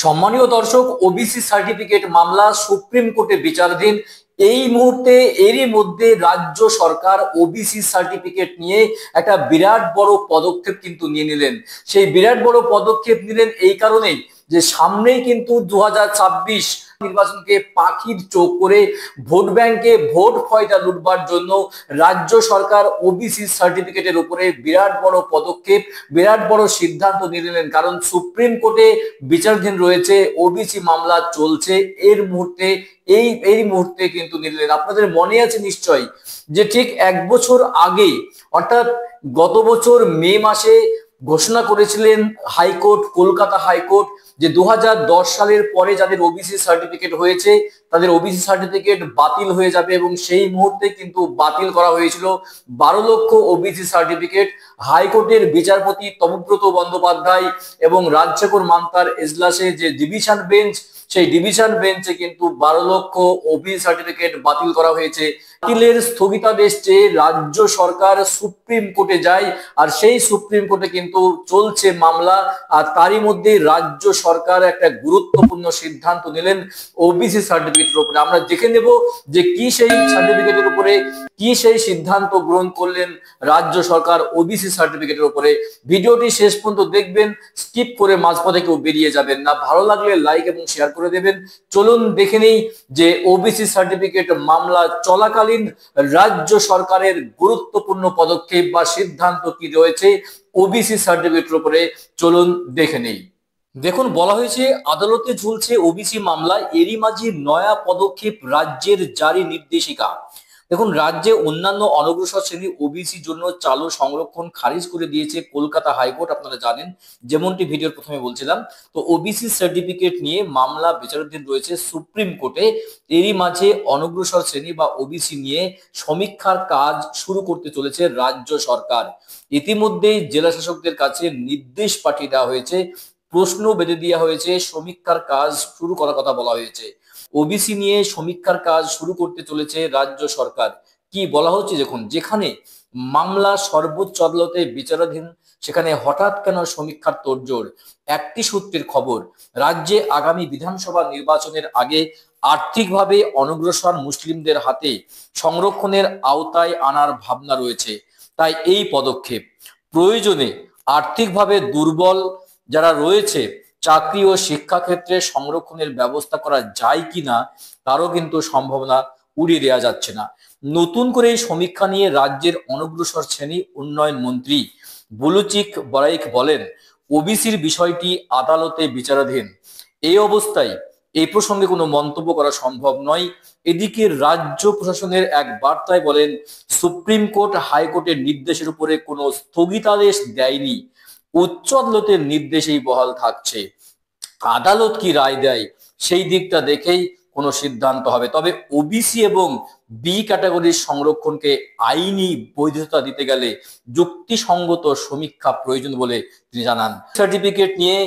সম্মানীয় দর্শক, OBC certificate মামলা সুপ্রিম কোর্টে বিচারাধীন। এই মুহূর্তে এরই মধ্যে রাজ্য সরকার ওবিসি সার্টিফিকেট নিয়ে একটা বিরাট বড় পদক্ষেপ কিন্তু নিয়ে নিলেন। সেই বিরাট বড় পদক্ষেপ নিলেন এই কারণেই যে সামনেই কিন্তু 2026 নির্বাচনকে পাখির চোখ করে ভোট ব্যাংকে ভোট ফয়দা লুটবার জন্য রাজ্য সরকার ওবিসি সার্টিফিকেটের উপরে বিরাট বড় পদক্ষেপ, বিরাট বড় সিদ্ধান্ত নিলেন। কারণ সুপ্রিম কোর্টে বিচারাধীন রয়েছে, ওবিসি মামলা চলছে এই মুহূর্তে কিন্তু নিলেন। আপনাদের মনে আছে নিশ্চয়ই যে ঠিক 1 বছর আগে অর্থাৎ গত বছর মে মাসে ঘোষণা করেছিলেন হাইকোর্ট, কলকাতা হাইকোর্ট, যে 2010 সালের পরে যাদের ওবিসি সার্টিফিকেট হয়েছে তাদের ওবিসি সার্টিফিকেট বাতিল হয়ে যাবে, এবং সেই মুহূর্তে কিন্তু বাতিল করা হয়েছিল 12 লক্ষ ওবিসি সার্টিফিকেট। হাইকোর্টের বিচারপতি তপব্রত বন্দ্যোপাধ্যায় এবং রাজশেখর মান্তার এজলাসে যে ডিভিশন বেঞ্চ, সেই ডিভিশন বেঞ্চে কিন্তু 12 লক্ষ ওবিসি সার্টিফিকেট বাতিল করা হয়েছে। বাতিলের স্থগিতাদেশ চেয়ে রাজ্য সরকার সুপ্রিম কোর্টে যায়, আর সেই সুপ্রিম কোর্টে কিন্তু চলছে মামলা। আর তারই মধ্যে রাজ্য সরকার একটা গুরুত্বপূর্ণ সিদ্ধান্ত নিলেন ওবিসি সার্টিফিকেটের উপরে। আমরা দেখে নেব যে কি সেই সার্টিফিকেটের উপরে কি সেই সিদ্ধান্ত গ্রহণ করলেন রাজ্য সরকার ওবিসি সার্টিফিকেটের উপরে। ভিডিওটি শেষ পর্যন্ত দেখবেন, স্কিপ করে মাঝপথে কেউ বেরিয়ে যাবেন না। ভালো লাগলে লাইক এবং শেয়ার করে দেবেন। চলুন দেখে নেই যে ওবিসি সার্টিফিকেট মামলা চলাকালীন রাজ্য সরকারের গুরুত্বপূর্ণ পদক্ষেপ বা সিদ্ধান্ত কি রয়েছে ওবিসি সার্টিফিকেটের উপরে। চলুন দেখে নেই। দেখুন, বলা হয়েছে আদালতে ঝুলছে ওবিসি মামলা, এরই মাঝে নয়া পদক্ষেপ রাজ্যের জারি নির্দেশিকা। দেখুন, রাজ্যে অন্যান্য অনগ্রসর শ্রেণী ওবিসির জন্য চালু সংরক্ষণ খারিজ করে দিয়েছে কলকাতা হাইকোর্ট। আপনারা জানেন, যেমনটি ভিডিওর প্রথমে বলছিলাম। তো ওবিসি সার্টিফিকেট নিয়ে মামলা বিচারাধীন রয়েছে সুপ্রিম কোর্টে। এরই মাঝে অনগ্রসর শ্রেণী বা ওবিসি নিয়ে সমীক্ষার কাজ শুরু করতে চলেছে রাজ্য সরকার। ইতিমধ্যেই জেলা শাসকদের কাছে নির্দেশ পাঠিয়ে দেওয়া হয়েছে, প্রশ্ন বেঁধে দেওয়া হয়েছে, সমীক্ষার কাজ শুরু করার কথা বলা হয়েছে। ওবিসি নিয়ে সমীক্ষার কাজ শুরু করতে চলেছে রাজ্য সরকার। কি বলা হচ্ছে, দেখুন, যেখানে মামলা সর্বোচ্চ আদালতে বিচারাধীন সেখানে হঠাৎ কেন সমীক্ষার তোড়জোড়। একটি সূত্রের খবর, রাজ্যে আগামী বিধানসভা নির্বাচনের আগে আর্থিকভাবে অনগ্রসর মুসলিমদের হাতে সংরক্ষণের আওতায় আনার ভাবনা রয়েছে। তাই এই পদক্ষেপ প্রয়োজনে আর্থিকভাবে দুর্বল যারা রয়েছে চাকরি ও শিক্ষাক্ষেত্রে সংরক্ষণের ব্যবস্থা করা যায় কিনা তারও কিন্তু সম্ভাবনা উড়িয়ে দেওয়া যাচ্ছে না। নতুন করে এই সমীক্ষা নিয়ে রাজ্যের অনগ্রসর শ্রেণী উন্নয়ন মন্ত্রী বুলুচিক বরাইক বলেন, ওবিসির বিষয়টি আদালতে বিচারাধীন। এই অবস্থায় এই প্রসঙ্গে কোনো মন্তব্য করা সম্ভব নয়। এদিকে রাজ্য প্রশাসনের এক বার্তায় বলেন, সুপ্রিম কোর্ট হাইকোর্টের নির্দেশের উপরে কোনো স্থগিতাদেশ দেয়নি, উচ্চ আদালতের নির্দেশেই বহাল থাকছে। আদালত কি রায় দেয় সেই দিকটা দেখেই কোনো সিদ্ধান্ত হবে। তবে ওবিসি এবং বি ক্যাটাগরির সংরক্ষণকে আইনি বৈধতা দিতে গেলে যুক্তিসঙ্গত সমীক্ষা প্রয়োজন বলে তিনি জানান। সার্টিফিকেট নিয়ে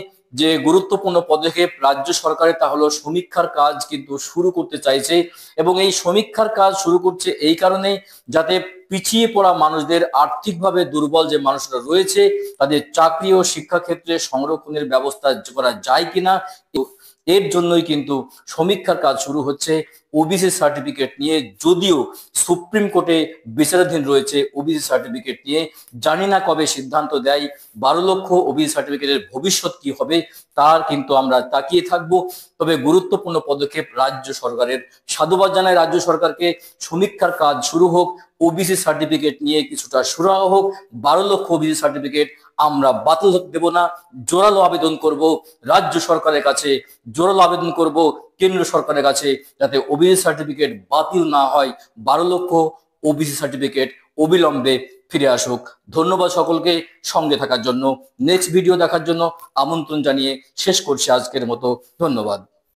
যে গুরুত্বপূর্ণ পদক্ষেপ রাজ্য সরকারের, তা হলো সমীক্ষার কাজ কিন্তু শুরু করতে চাইছে, এবং এই সমীক্ষার কাজ শুরু করছে এই কারণে যাতে পিছিয়ে পড়া মানুষদের, আর্থিকভাবে দুর্বল যে মানুষরা রয়েছে তাদের চাকরি ও শিক্ষাক্ষেত্রে সংরক্ষণের ব্যবস্থা করা যায় কিনা, এর জন্যই কিন্তু সমীক্ষার কাজ শুরু হচ্ছে ওবিসি সার্টিফিকেট নিয়ে। যদিও সুপ্রিম কোর্টে বিচারাধীন রয়েছে ওবিসি সার্টিফিকেট নিয়ে, জানি না কবে সিদ্ধান্ত দেয়। 12 লক্ষ ওবিসি সার্টিফিকেটের ভবিষ্যৎ কি হবে তার কিন্তু আমরা তাকিয়ে থাকবো। তবে গুরুত্বপূর্ণ পদক্ষেপ রাজ্য সরকারের, সাধুবাদ জানায় রাজ্য সরকারকে। সমীক্ষার কাজ শুরু হোক, ওবিসি সার্টিফিকেট নিয়ে কিছুটা সুরাহা হোক। 12 লক্ষ ওবিসি সার্টিফিকেট আমরা বাতিল দেব না, জোরালো আবেদন করব রাজ্য সরকারের কাছে, জোরালো আবেদন করব কেন্দ্র সরকারের কাছে, যাতে ওবিসি সার্টিফিকেট বাতিল না হয়। 12 লক্ষ ওবিসি সার্টিফিকেট অবিলম্বে ফিরে আসুক। ধন্যবাদ সকলকে সঙ্গে থাকার জন্য। নেক্সট ভিডিও দেখার জন্য আমন্ত্রণ জানিয়ে শেষ করছি আজকের মতো। ধন্যবাদ।